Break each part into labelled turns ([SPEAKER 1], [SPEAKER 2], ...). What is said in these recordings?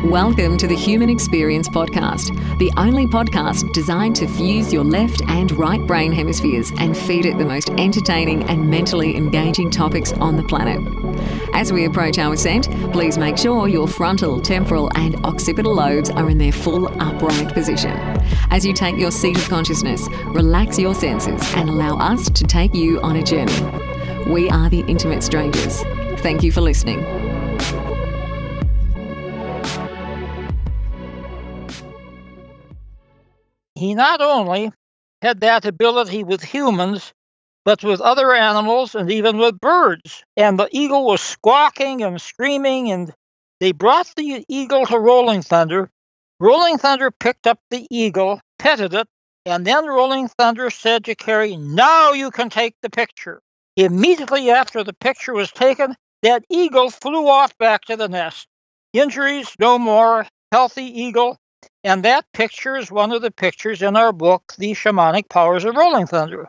[SPEAKER 1] Welcome to the Human Experience Podcast, the only podcast designed to fuse your left and right brain hemispheres and feed it the most entertaining and mentally engaging topics on the planet. As we approach our ascent, please make sure your frontal, temporal and occipital lobes are in their full upright position. As you take your seat of consciousness, relax your senses and allow us to take you on a journey. We are the Intimate Strangers. Thank you for listening.
[SPEAKER 2] He not only had that ability with humans, but with other animals and even with birds. And the eagle was squawking and screaming, and they brought the eagle to Rolling Thunder. Rolling Thunder picked up the eagle, petted it, and then Rolling Thunder said to Carrie, "Now you can take the picture." Immediately after the picture was taken, that eagle flew off back to the nest. Injuries no more, healthy eagle. And that picture is one of the pictures in our book, The Shamanic Powers of Rolling Thunder.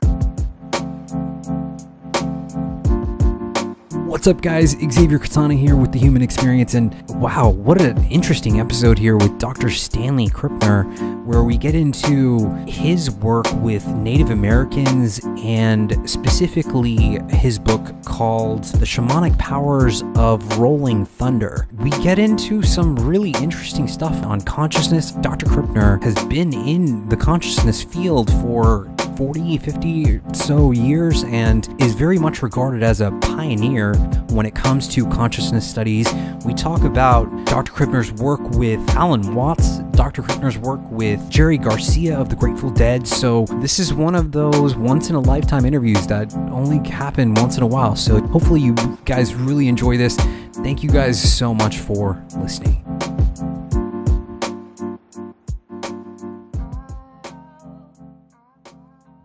[SPEAKER 3] What's up, guys? Xavier Katana here with The Human Experience, and wow, what an interesting episode here with Dr. Stanley Krippner, where we get into his work with Native Americans and specifically his book called The Shamanic Powers of Rolling Thunder. We get into some really interesting stuff on consciousness. Dr. Krippner has been in the consciousness field for 40, 50 or so years and is very much regarded as a pioneer when it comes to consciousness studies. We talk about Dr. Krippner's work with Alan Watts, Dr. Krippner's work with Jerry Garcia of the Grateful Dead. So this is one of those once-in-a-lifetime interviews that only happen once in a while. So hopefully you guys really enjoy this. Thank you guys so much for listening.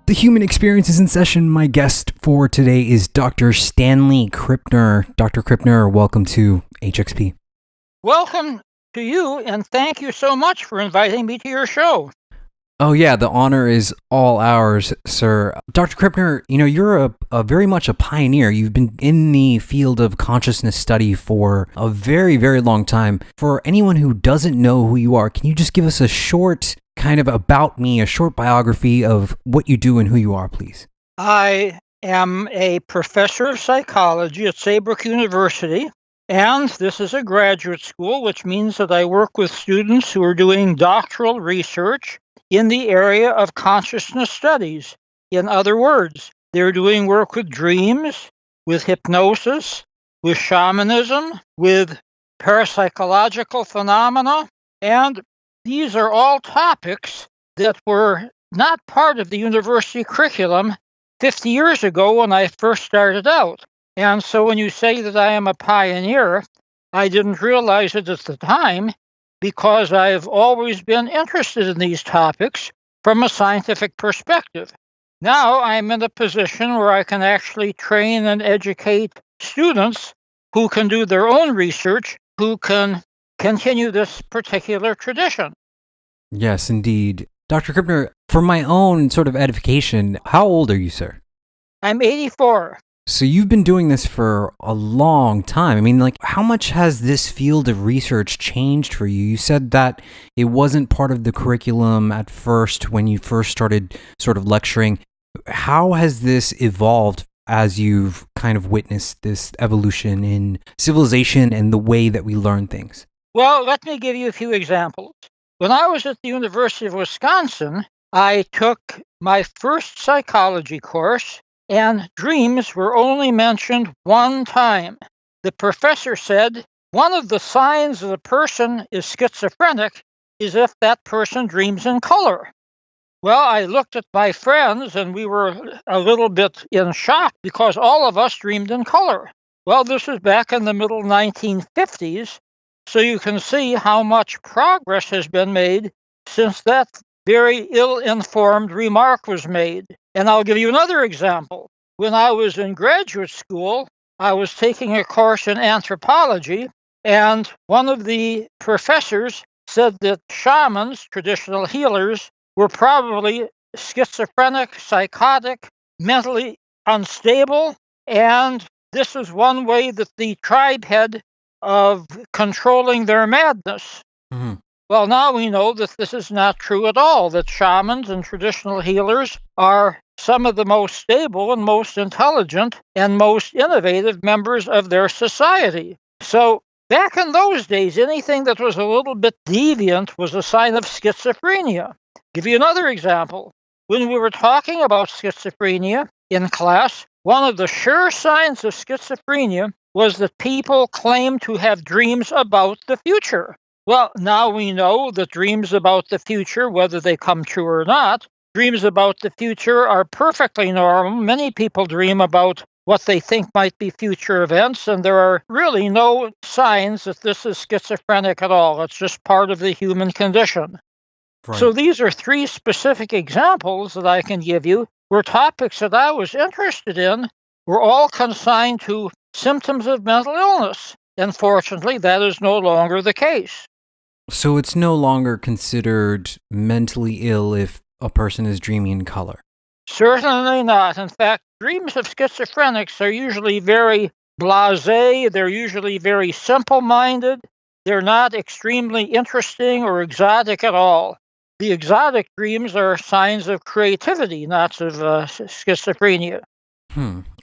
[SPEAKER 3] The Human Experience is in session. My guest for today is Dr. Stanley Krippner. Dr. Krippner, welcome to HXP.
[SPEAKER 2] Welcome to you, and thank you so much for inviting me to your show.
[SPEAKER 3] Oh yeah, the honor is all ours, sir. Dr. Krippner, you're a very much a pioneer. You've been in the field of consciousness study for a very, very long time. For anyone who doesn't know who you are, can you just give us a short kind of about me, a short biography of what you do and who you are, please?
[SPEAKER 2] I am a professor of psychology at Saybrook University, and this is a graduate school, which means that I work with students who are doing doctoral research in the area of consciousness studies. In other words, they're doing work with dreams, with hypnosis, with shamanism, with parapsychological phenomena, and these are all topics that were not part of the university curriculum 50 years ago when I first started out. And so when you say that I am a pioneer, I didn't realize it at the time because I've always been interested in these topics from a scientific perspective. Now I'm in a position where I can actually train and educate students who can do their own research, who can continue this particular tradition.
[SPEAKER 3] Yes, indeed. Dr. Krippner, for my own sort of edification, how old are you, sir?
[SPEAKER 2] I'm 84.
[SPEAKER 3] So you've been doing this for a long time. I mean, how much has this field of research changed for you? You said that it wasn't part of the curriculum at first when you first started sort of lecturing. How has this evolved as you've kind of witnessed this evolution in civilization and the way that we learn things?
[SPEAKER 2] Well, let me give you a few examples. When I was at the University of Wisconsin, I took my first psychology course, and dreams were only mentioned one time. The professor said, one of the signs that a person is schizophrenic is if that person dreams in color. Well, I looked at my friends, and we were a little bit in shock because all of us dreamed in color. Well, this was back in the middle 1950s. So you can see how much progress has been made since that very ill-informed remark was made. And I'll give you another example. When I was in graduate school, I was taking a course in anthropology, and one of the professors said that shamans, traditional healers, were probably schizophrenic, psychotic, mentally unstable, and this is one way that the tribe head of controlling their madness.
[SPEAKER 3] Hmm.
[SPEAKER 2] Well, now we know that this is not true at all, that shamans and traditional healers are some of the most stable and most intelligent and most innovative members of their society. So back in those days, anything that was a little bit deviant was a sign of schizophrenia. Give you another example. When we were talking about schizophrenia in class, one of the sure signs of schizophrenia was that people claimed to have dreams about the future. Well, now we know that dreams about the future, whether they come true or not, dreams about the future are perfectly normal. Many people dream about what they think might be future events, and there are really no signs that this is schizophrenic at all. It's just part of the human condition. So
[SPEAKER 3] Right.
[SPEAKER 2] these are three specific examples that I can give you where topics that I was interested in were all consigned to symptoms of mental illness. Unfortunately, that is no longer the case.
[SPEAKER 3] So it's no longer considered mentally ill if a person is dreaming in color.
[SPEAKER 2] Certainly not. In fact, dreams of schizophrenics are usually very blasé, they're usually very simple minded, they're not extremely interesting or exotic at all. The exotic dreams are signs of creativity, not of schizophrenia.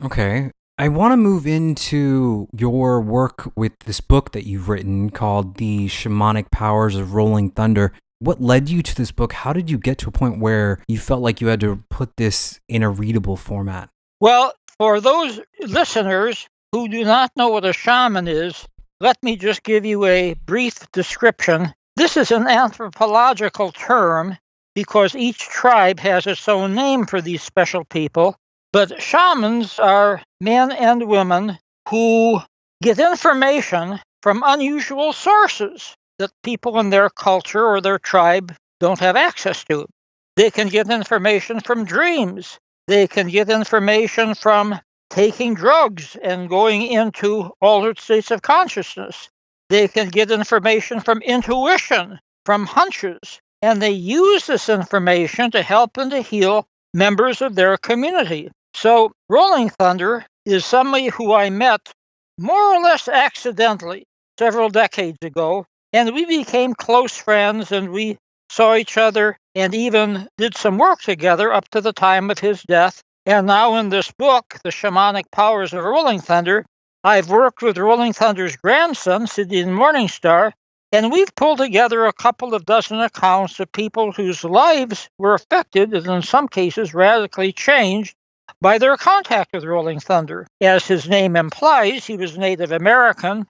[SPEAKER 3] Okay. I want to move into your work with this book that you've written called The Shamanic Powers of Rolling Thunder. What led you to this book? How did you get to a point where you felt like you had to put this in a readable format?
[SPEAKER 2] Well, for those listeners who do not know what a shaman is, let me just give you a brief description. This is an anthropological term because each tribe has its own name for these special people. But shamans are men and women who get information from unusual sources that people in their culture or their tribe don't have access to. They can get information from dreams. They can get information from taking drugs and going into altered states of consciousness. They can get information from intuition, from hunches, and they use this information to help and to heal members of their community. So, Rolling Thunder is somebody who I met more or less accidentally several decades ago, and we became close friends and we saw each other and even did some work together up to the time of his death. And now in this book, The Shamanic Powers of Rolling Thunder, I've worked with Rolling Thunder's grandson, Sidney Morningstar, and we've pulled together a couple of dozen accounts of people whose lives were affected and in some cases radically changed by their contact with Rolling Thunder. As his name implies, he was Native American,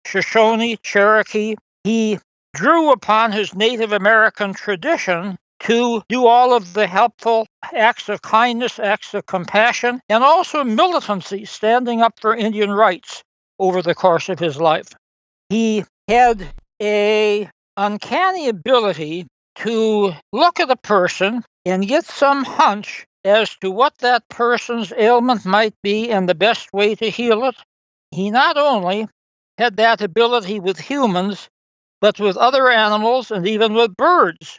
[SPEAKER 2] Shoshone, Cherokee. He drew upon his Native American tradition to do all of the helpful acts of kindness, acts of compassion, and also militancy, standing up for Indian rights over the course of his life. He had an uncanny ability to look at a person and get some hunch as to what that person's ailment might be and the best way to heal it. He not only had that ability with humans, but with other animals and even with birds.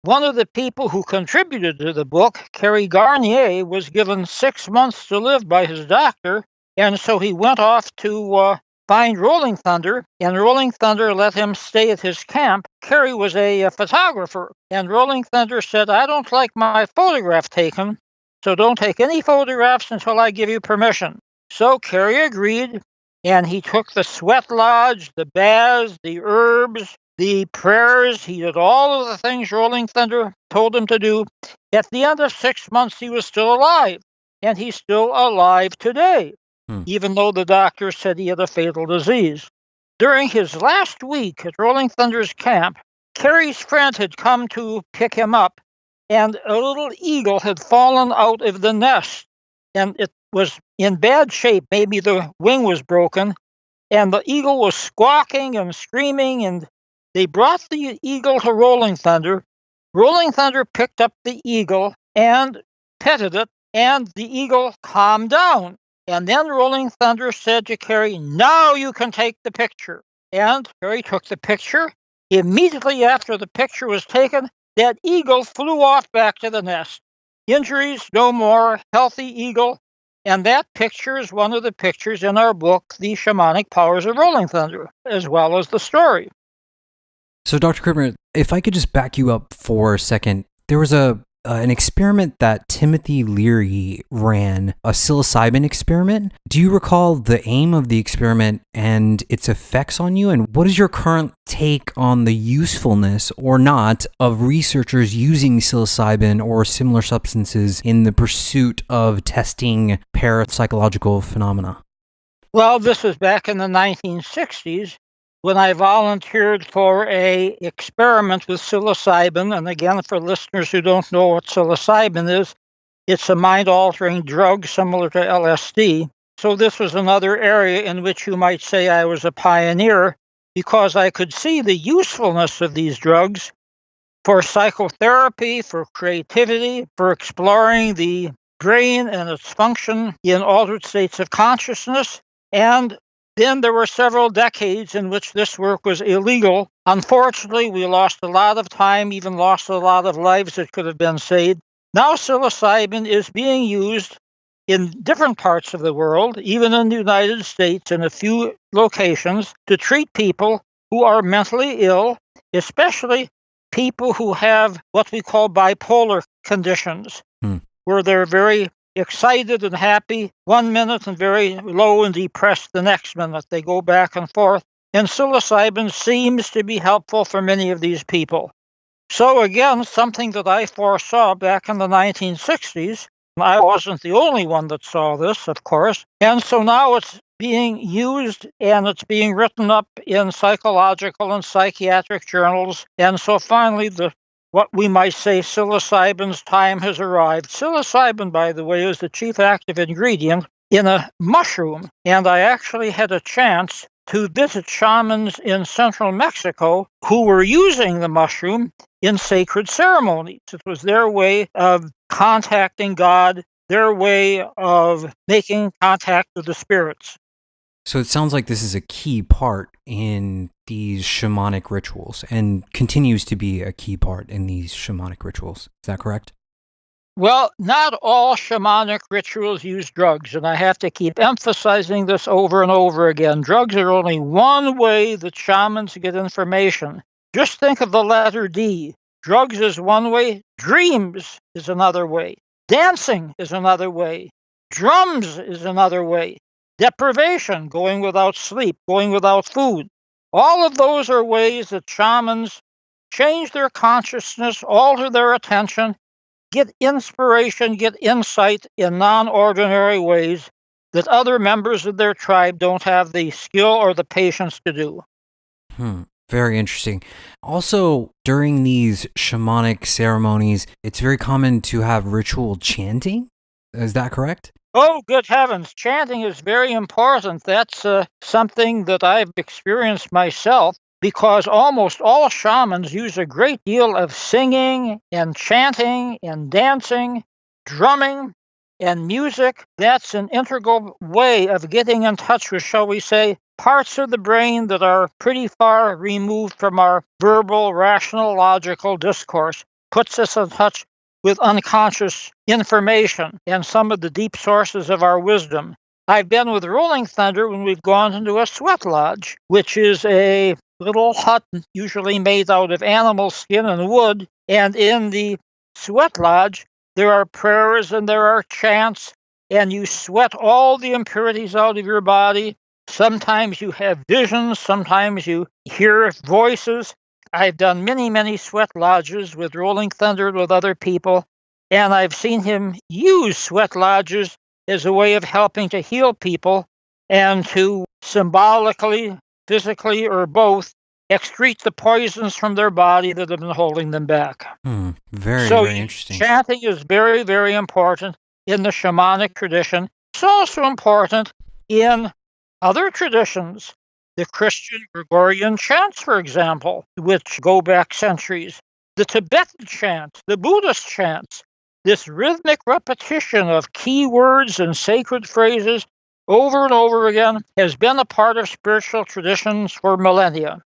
[SPEAKER 2] One of the people who contributed to the book, Kerry Garnier, was given 6 months to live by his doctor, and so he went off to find Rolling Thunder, and Rolling Thunder let him stay at his camp. Kerry was a photographer, and Rolling Thunder said, "I don't like my photograph taken, so don't take any photographs until I give you permission." So Kerry agreed, and he took the sweat lodge, the baths, the herbs, the prayers. He did all of the things Rolling Thunder told him to do. At the end of 6 months, he was still alive, and he's still alive today, even though the doctor said he had a fatal disease. During his last week at Rolling Thunder's camp, Kerry's friend had come to pick him up, and a little eagle had fallen out of the nest, and it was in bad shape. Maybe the wing was broken, and the eagle was squawking and screaming, and they brought the eagle to Rolling Thunder. Rolling Thunder picked up the eagle and petted it, and the eagle calmed down. And then Rolling Thunder said to Kerry, "Now you can take the picture." And Kerry took the picture. Immediately after the picture was taken, that eagle flew off back to the nest. Injuries, no more, healthy eagle. And that picture is one of the pictures in our book, The Shamanic Powers of Rolling Thunder, as well as the story.
[SPEAKER 3] So, Dr. Krippner, if I could just back you up for a second, there was an experiment that Timothy Leary ran, a psilocybin experiment. Do you recall the aim of the experiment and its effects on you? And what is your current take on the usefulness or not of researchers using psilocybin or similar substances in the pursuit of testing parapsychological phenomena?
[SPEAKER 2] Well, this was back in the 1960s when I volunteered for an experiment with psilocybin. And again, for listeners who don't know what psilocybin is, it's a mind-altering drug similar to LSD. So this was another area in which you might say I was a pioneer, because I could see the usefulness of these drugs for psychotherapy, for creativity, for exploring the brain and its function in altered states of consciousness. And then there were several decades in which this work was illegal. Unfortunately, we lost a lot of time, even lost a lot of lives that could have been saved. Now psilocybin is being used in different parts of the world, even in the United States, in a few locations, to treat people who are mentally ill, especially people who have what we call bipolar conditions, where they're very excited and happy one minute and very low and depressed the next minute. They go back and forth. And psilocybin seems to be helpful for many of these people. So again, something that I foresaw back in the 1960s. I wasn't the only one that saw this, of course. And so now it's being used and it's being written up in psychological and psychiatric journals. And so finally, what we might say psilocybin's time has arrived. Psilocybin, by the way, is the chief active ingredient in a mushroom. And I actually had a chance to visit shamans in central Mexico who were using the mushroom in sacred ceremonies. It was their way of contacting God, their way of making contact with the spirits.
[SPEAKER 3] So it sounds like this is a key part in these shamanic rituals and continues to be a key part in these shamanic rituals. Is that correct?
[SPEAKER 2] Well, not all shamanic rituals use drugs, and I have to keep emphasizing this over and over again. Drugs are only one way that shamans get information. Just think of the letter D. Drugs is one way, dreams is another way, dancing is another way, drums is another way. Deprivation, going without sleep, going without food. All of those are ways that shamans change their consciousness, alter their attention, get inspiration, get insight in non-ordinary ways that other members of their tribe don't have the skill or the patience to do.
[SPEAKER 3] Very interesting. Also, during these shamanic ceremonies, it's very common to have ritual chanting. Is that correct?
[SPEAKER 2] Oh, good heavens. Chanting is very important. That's something that I've experienced myself, because almost all shamans use a great deal of singing and chanting and dancing, drumming, and music. That's an integral way of getting in touch with, shall we say, parts of the brain that are pretty far removed from our verbal, rational, logical discourse. Puts us in touch with unconscious information and some of the deep sources of our wisdom. I've been with Rolling Thunder when we've gone into a sweat lodge, which is a little hut usually made out of animal skin and wood. And in the sweat lodge, there are prayers and there are chants, and you sweat all the impurities out of your body. Sometimes you have visions, sometimes you hear voices. I've done many, many sweat lodges with Rolling Thunder and with other people, and I've seen him use sweat lodges as a way of helping to heal people and to symbolically, physically, or both, excrete the poisons from their body that have been holding them back.
[SPEAKER 3] Very interesting.
[SPEAKER 2] Chanting is very, very important in the shamanic tradition. It's also important in other traditions. The Christian Gregorian chants, for example, which go back centuries. The Tibetan chants, the Buddhist chants. This rhythmic repetition of key words and sacred phrases over and over again has been a part of spiritual traditions for millennia.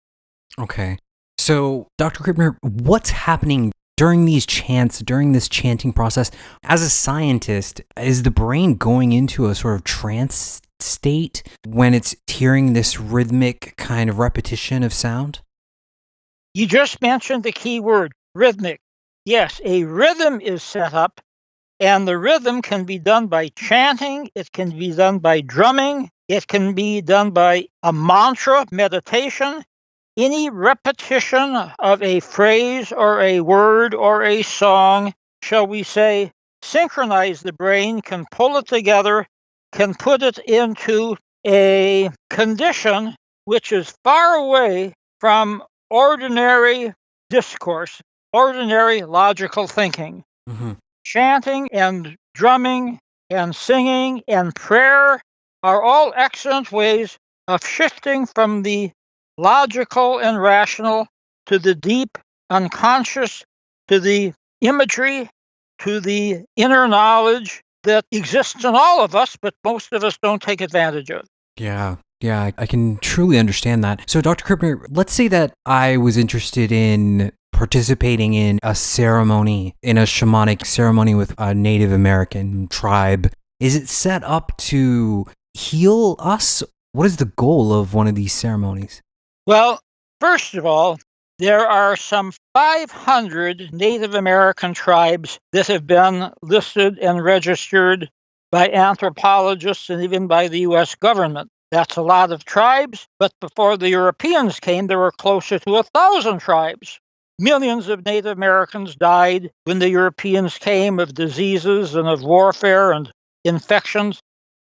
[SPEAKER 3] Okay. So, Dr. Krippner, what's happening during these chants, during this chanting process, as a scientist, is the brain going into a sort of trance state when it's hearing this rhythmic kind of repetition of sound?
[SPEAKER 2] You just mentioned the key word, rhythmic. Yes, a rhythm is set up, and the rhythm can be done by chanting, it can be done by drumming, it can be done by a mantra, meditation. Any repetition of a phrase or a word or a song, shall we say, synchronize the brain, can pull it together, can put it into a condition which is far away from ordinary discourse, ordinary logical thinking.
[SPEAKER 3] Mm-hmm.
[SPEAKER 2] Chanting and drumming and singing and prayer are all excellent ways of shifting from the logical and rational to the deep unconscious, to the imagery, to the inner knowledge that exists in all of us, but most of us don't take advantage of.
[SPEAKER 3] Yeah, I can truly understand that. So, Dr. Krippner, let's say that I was interested in participating in a ceremony, in a shamanic ceremony with a Native American tribe. Is it set up to heal us? What is the goal of one of these ceremonies?
[SPEAKER 2] Well, first of all, there are some 500 Native American tribes that have been listed and registered by anthropologists and even by the U.S. government. That's a lot of tribes, but before the Europeans came, there were closer to 1,000 tribes. Millions of Native Americans died when the Europeans came of diseases and of warfare and infections.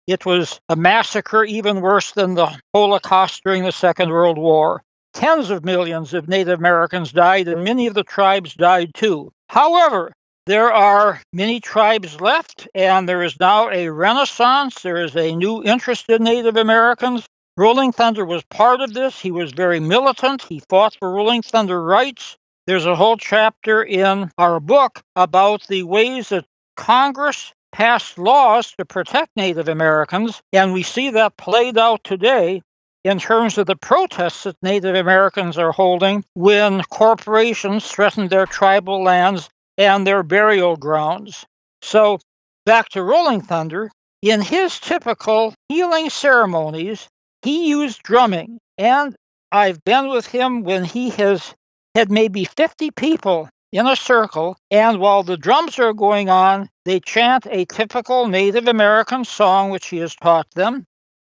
[SPEAKER 2] It was a massacre even worse than the Holocaust during the Second World War. Tens of millions of Native Americans died, and many of the tribes died too. However, there are many tribes left, and there is now a renaissance. There is a new interest in Native Americans. Rolling Thunder was part of this. He was very militant. He fought for Rolling Thunder rights. There's a whole chapter in our book about the ways that Congress passed laws to protect Native Americans, and we see that played out today in terms of the protests that Native Americans are holding when corporations threaten their tribal lands and their burial grounds. So, back to Rolling Thunder, in his typical healing ceremonies, he used drumming, and I've been with him when he has had maybe 50 people in a circle, and while the drums are going on, they chant a typical Native American song which he has taught them,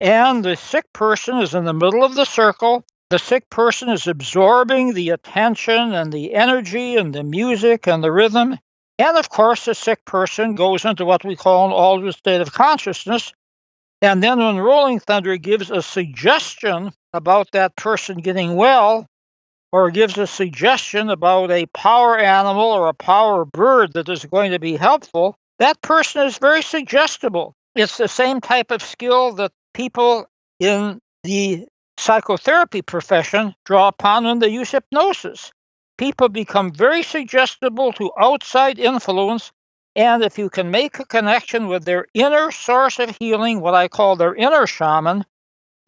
[SPEAKER 2] and the sick person is in the middle of the circle. The sick person is absorbing the attention and the energy and the music and the rhythm, and of course the sick person goes into what we call an altered state of consciousness, and then when Rolling Thunder gives a suggestion about that person getting well, or gives a suggestion about a power animal or a power bird that is going to be helpful, that person is very suggestible. It's the same type of skill that people in the psychotherapy profession draw upon when they use hypnosis. People become very suggestible to outside influence, and if you can make a connection with their inner source of healing, what I call their inner shaman,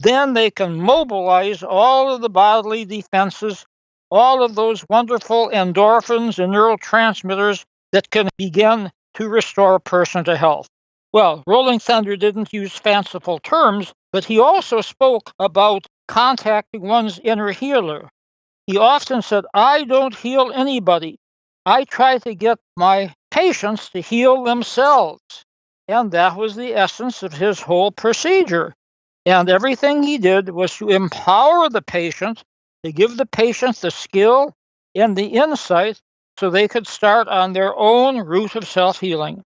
[SPEAKER 2] then they can mobilize all of the bodily defenses, all of those wonderful endorphins and neurotransmitters that can begin to restore a person to health. Well, Rolling Thunder didn't use fanciful terms, but he also spoke about contacting one's inner healer. He often said, I don't heal anybody. I try to get my patients to heal themselves. And that was the essence of his whole procedure. And everything he did was to empower the patient, to give the patient the skill and the insight so they could start on their own route of self-healing.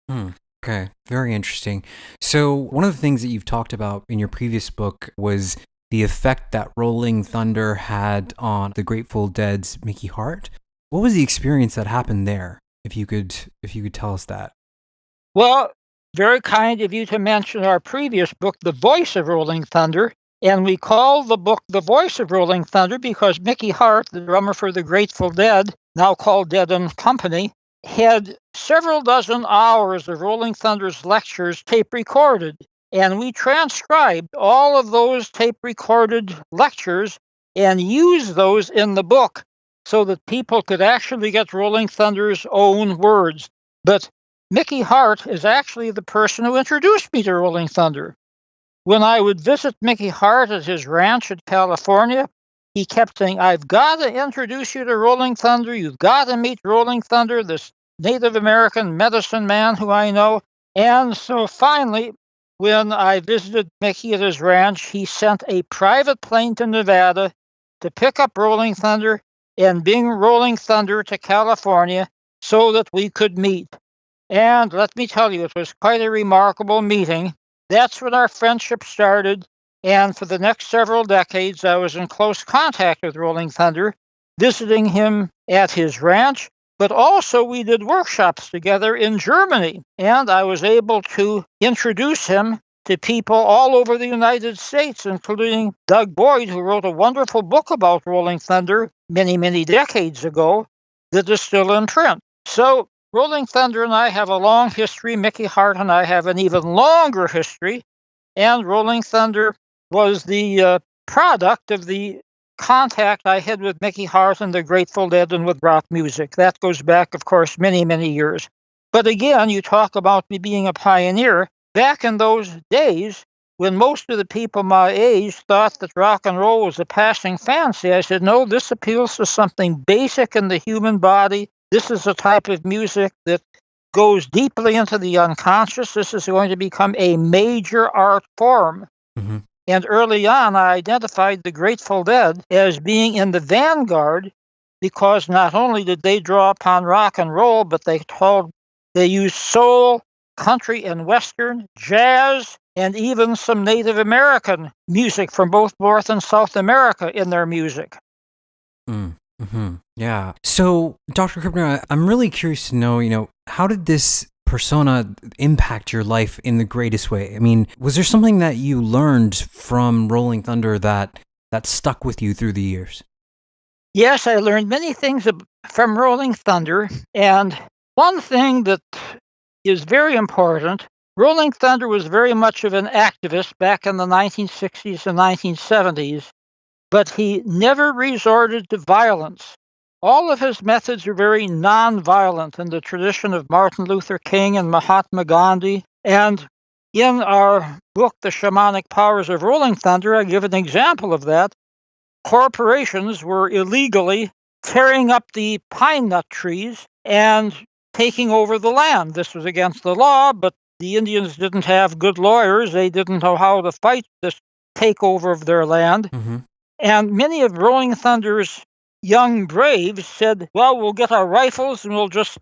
[SPEAKER 3] Okay, very interesting. So one of the things that you've talked about in your previous book was the effect that Rolling Thunder had on the Grateful Dead's Mickey Hart. What was the experience that happened there? If you could tell us that.
[SPEAKER 2] Well, very kind of you to mention our previous book, The Voice of Rolling Thunder. And we call the book The Voice of Rolling Thunder because Mickey Hart, the drummer for the Grateful Dead, now called Dead and Company, had several dozen hours of Rolling Thunder's lectures tape recorded. And we transcribed all of those tape recorded lectures and used those in the book so that people could actually get Rolling Thunder's own words. But Mickey Hart is actually the person who introduced me to Rolling Thunder. When I would visit Mickey Hart at his ranch in California, he kept saying, I've got to introduce you to Rolling Thunder. You've got to meet Rolling Thunder, this Native American medicine man who I know. And so finally, when I visited Mickey at his ranch, he sent a private plane to Nevada to pick up Rolling Thunder and bring Rolling Thunder to California so that we could meet. And let me tell you, it was quite a remarkable meeting. That's when our friendship started. And for the next several decades, I was in close contact with Rolling Thunder, visiting him at his ranch. But also we did workshops together in Germany. And I was able to introduce him to people all over the United States, including Doug Boyd, who wrote a wonderful book about Rolling Thunder many, many decades ago that is still in print. So Rolling Thunder and I have a long history. Mickey Hart and I have an even longer history. And Rolling Thunder was the product of the contact I had with Mickey Hart and the Grateful Dead and with rock music. That goes back, of course, many, many years. But again, you talk about me being a pioneer. Back in those days, when most of the people my age thought that rock and roll was a passing fancy, I said, no, this appeals to something basic in the human body. This is a type of music that goes deeply into the unconscious. This is going to become a major art form. Mm-hmm. And early on, I identified the Grateful Dead as being in the vanguard because not only did they draw upon rock and roll, but they used soul, country and western, jazz, and even some Native American music from both North and South America in their music.
[SPEAKER 3] Mm-hmm. Yeah. So, Dr. Krippner, I'm really curious to know, how did this persona impact your life in the greatest way? I mean, was there something that you learned from Rolling Thunder that stuck with you through the years?
[SPEAKER 2] Yes, I learned many things from Rolling Thunder, and one thing that is very important, Rolling Thunder was very much of an activist back in the 1960s and 1970s, but he never resorted to violence. All of his methods are very nonviolent in the tradition of Martin Luther King and Mahatma Gandhi. And in our book, The Shamanic Powers of Rolling Thunder, I give an example of that. Corporations were illegally tearing up the pine nut trees and taking over the land. This was against the law, but the Indians didn't have good lawyers. They didn't know how to fight this takeover of their land. Mm-hmm. And many of Rolling Thunder's young braves said, well, we'll get our rifles and we'll just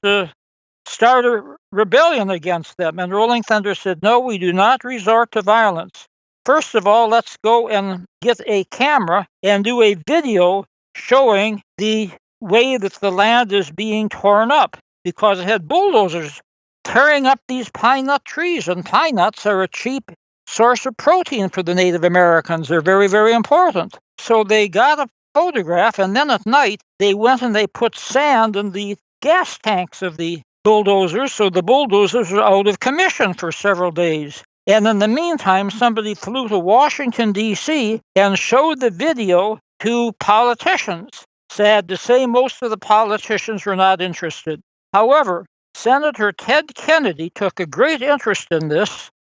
[SPEAKER 2] start a rebellion against them. And Rolling Thunder said, no, we do not resort to violence. First of all, let's go and get a camera and do a video showing the way that the land is being torn up, because it had bulldozers tearing up these pine nut trees. And pine nuts are a cheap source of protein for the Native Americans. They're very, very important. So they got a photograph, and then at night they went and they put sand in the gas tanks of the bulldozers, so the bulldozers were out of commission for several days. And in the meantime, somebody flew to Washington, D.C. and showed the video to politicians. Sad to say, most of the politicians were not interested. However, Senator Ted Kennedy took a great interest in this,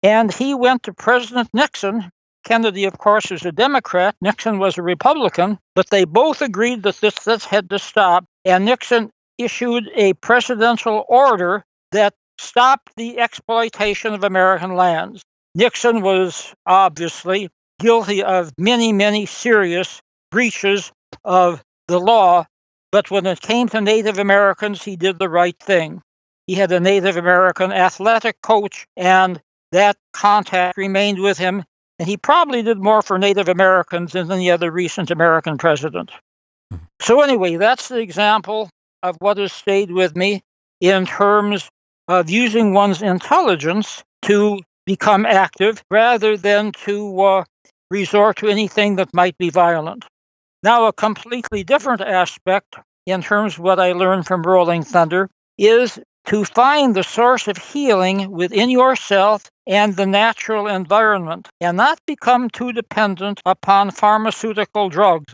[SPEAKER 2] and he went to President Nixon. Kennedy, of course, is a Democrat. Nixon was a Republican, but they both agreed that this had to stop, and Nixon issued a presidential order that stopped the exploitation of American lands. Nixon was obviously guilty of many, many serious breaches of the law, but when it came to Native Americans, he did the right thing. He had a Native American athletic coach, and that contact remained with him, and he probably did more for Native Americans than any other recent American president. So anyway, that's the example of what has stayed with me in terms of using one's intelligence to become active rather than to resort to anything that might be violent. Now, a completely different aspect in terms of what I learned from Rolling Thunder is to find the source of healing within yourself and the natural environment, and not become too dependent upon pharmaceutical drugs.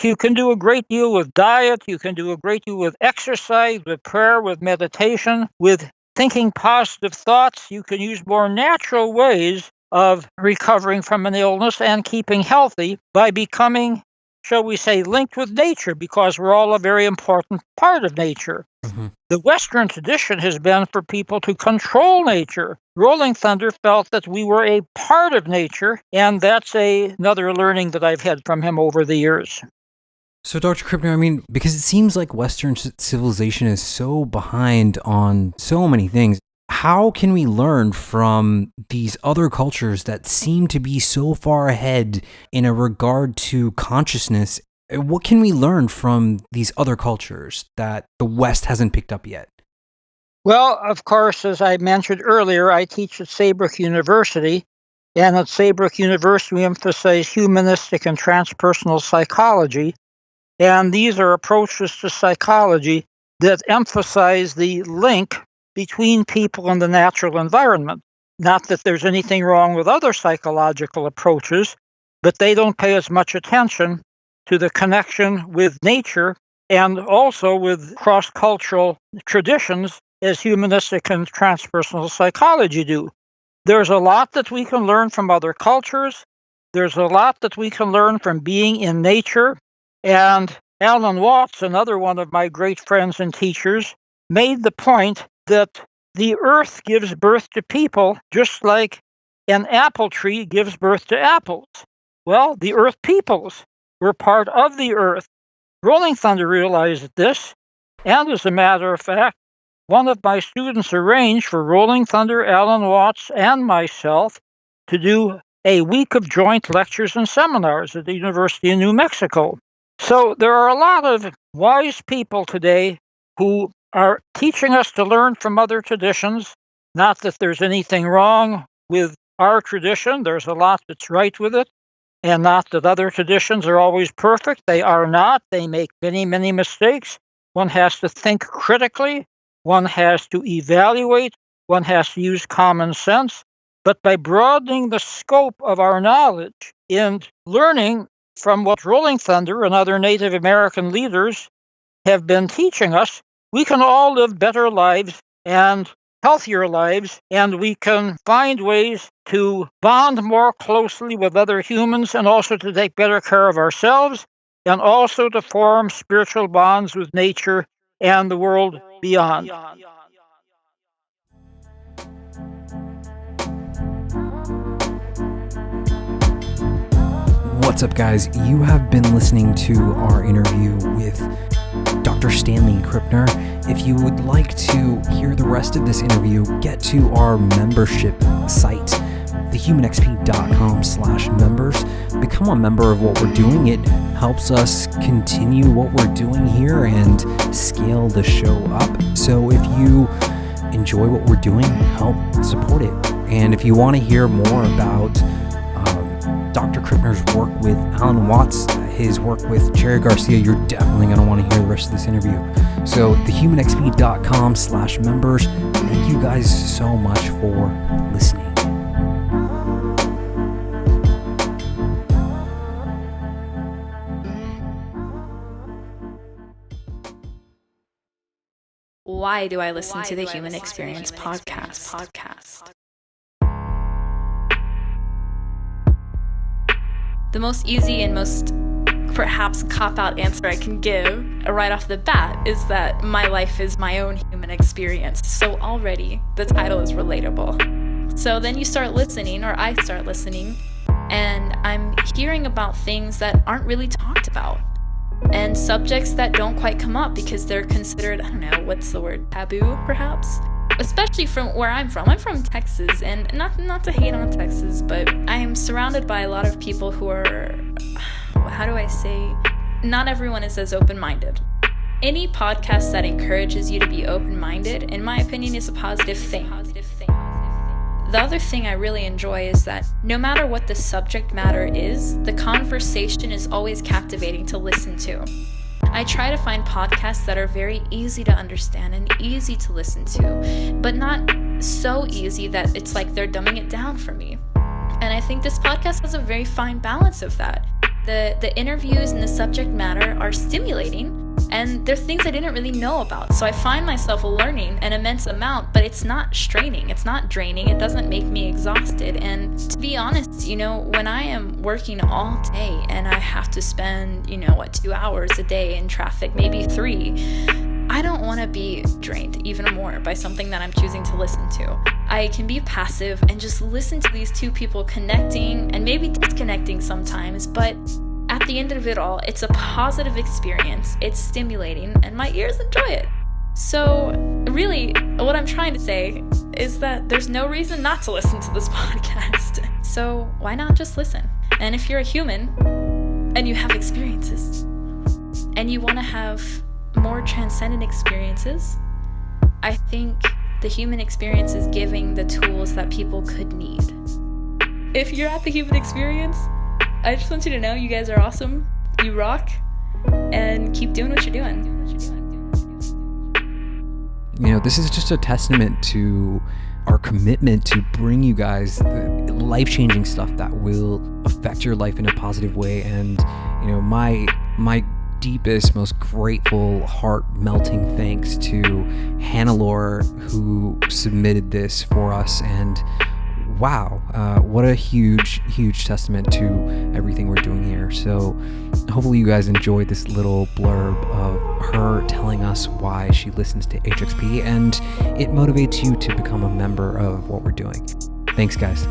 [SPEAKER 2] You can do a great deal with diet. You can do a great deal with exercise, with prayer, with meditation, with thinking positive thoughts. You can use more natural ways of recovering from an illness and keeping healthy by becoming, shall we say, linked with nature, because we're all a very important part of nature.
[SPEAKER 3] Mm-hmm.
[SPEAKER 2] The Western tradition has been for people to control nature. Rolling Thunder felt that we were a part of nature, and that's another learning that I've had from him over the years.
[SPEAKER 3] So, Dr. Krippner, because it seems like Western civilization is so behind on so many things, how can we learn from these other cultures that seem to be so far ahead in a regard to consciousness? What can we learn from these other cultures that the West hasn't picked up yet?
[SPEAKER 2] Well, of course, as I mentioned earlier, I teach at Saybrook University, and at Saybrook University we emphasize humanistic and transpersonal psychology. And these are approaches to psychology that emphasize the link between people and the natural environment. Not that there's anything wrong with other psychological approaches, but they don't pay as much attention to the connection with nature and also with cross-cultural traditions as humanistic and transpersonal psychology do. There's a lot that we can learn from other cultures. There's a lot that we can learn from being in nature. And Alan Watts, another one of my great friends and teachers, made the point that the earth gives birth to people just like an apple tree gives birth to apples. Well, the earth peoples. We're part of the earth. Rolling Thunder realized this, and as a matter of fact, one of my students arranged for Rolling Thunder, Alan Watts, and myself to do a week of joint lectures and seminars at the University of New Mexico. So there are a lot of wise people today who are teaching us to learn from other traditions. Not that there's anything wrong with our tradition. There's a lot that's right with it. And not that other traditions are always perfect. They are not. They make many, many mistakes. One has to think critically. One has to evaluate. One has to use common sense. But by broadening the scope of our knowledge in learning from what Rolling Thunder and other Native American leaders have been teaching us, we can all live better lives and healthier lives, and we can find ways to bond more closely with other humans and also to take better care of ourselves and also to form spiritual bonds with nature and the world beyond.
[SPEAKER 3] What's up, guys? You have been listening to our interview with Dr. Stanley Krippner. If you would like to hear the rest of this interview, get to our membership site, thehumanxp.com/members. Become a member of what we're doing. It helps us continue what we're doing here and scale the show up. So if you enjoy what we're doing, help support it. And if you want to hear more about Dr. Krippner's work with Alan Watts, his work with Cherry Garcia, you're definitely going to want to hear the rest of this interview. So thehumanxp.com/members. Thank you guys so much for listening.
[SPEAKER 4] Why do I listen to the Human Experience podcast? The most easy and most perhaps cop-out answer I can give right off the bat is that my life is my own human experience. So already the title is relatable. So then you start listening, or I start listening, and I'm hearing about things that aren't really talked about and subjects that don't quite come up because they're considered, I don't know, what's the word, taboo perhaps? Especially from where I'm from. I'm from Texas, and not to hate on Texas, but I am surrounded by a lot of people who are, how do I say, not everyone is as open-minded. Any podcast that encourages you to be open-minded, in my opinion, is a positive thing. The other thing I really enjoy is that no matter what the subject matter is, the conversation is always captivating to listen to. I try to find podcasts that are very easy to understand and easy to listen to, but not so easy that it's like they're dumbing it down for me. And I think this podcast has a very fine balance of that. The interviews and the subject matter are stimulating, and they're things I didn't really know about. So I find myself learning an immense amount, but it's not straining, it's not draining, it doesn't make me exhausted. And to be honest, when I am working all day and I have to spend, 2 hours a day in traffic, maybe 3, I don't want to be drained even more by something that I'm choosing to listen to. I can be passive and just listen to these two people connecting and maybe disconnecting sometimes, but at the end of it all, it's a positive experience, it's stimulating, and my ears enjoy it. So really, what I'm trying to say is that there's no reason not to listen to this podcast. So why not just listen? And if you're a human and you have experiences and you want to have more transcendent experiences, I think the human experience is giving the tools that people could need. If you're at the human experience, I just want you to know you guys are awesome, you rock, and keep doing what you're doing.
[SPEAKER 3] This is just a testament to our commitment to bring you guys the life-changing stuff that will affect your life in a positive way. And, my deepest, most grateful, heart-melting thanks to Hannelore, who submitted this for us. And wow, what a huge testament to everything we're doing here. So hopefully you guys enjoyed this little blurb of her telling us why she listens to HXP, and it motivates you to become a member of what we're doing. Thanks, guys.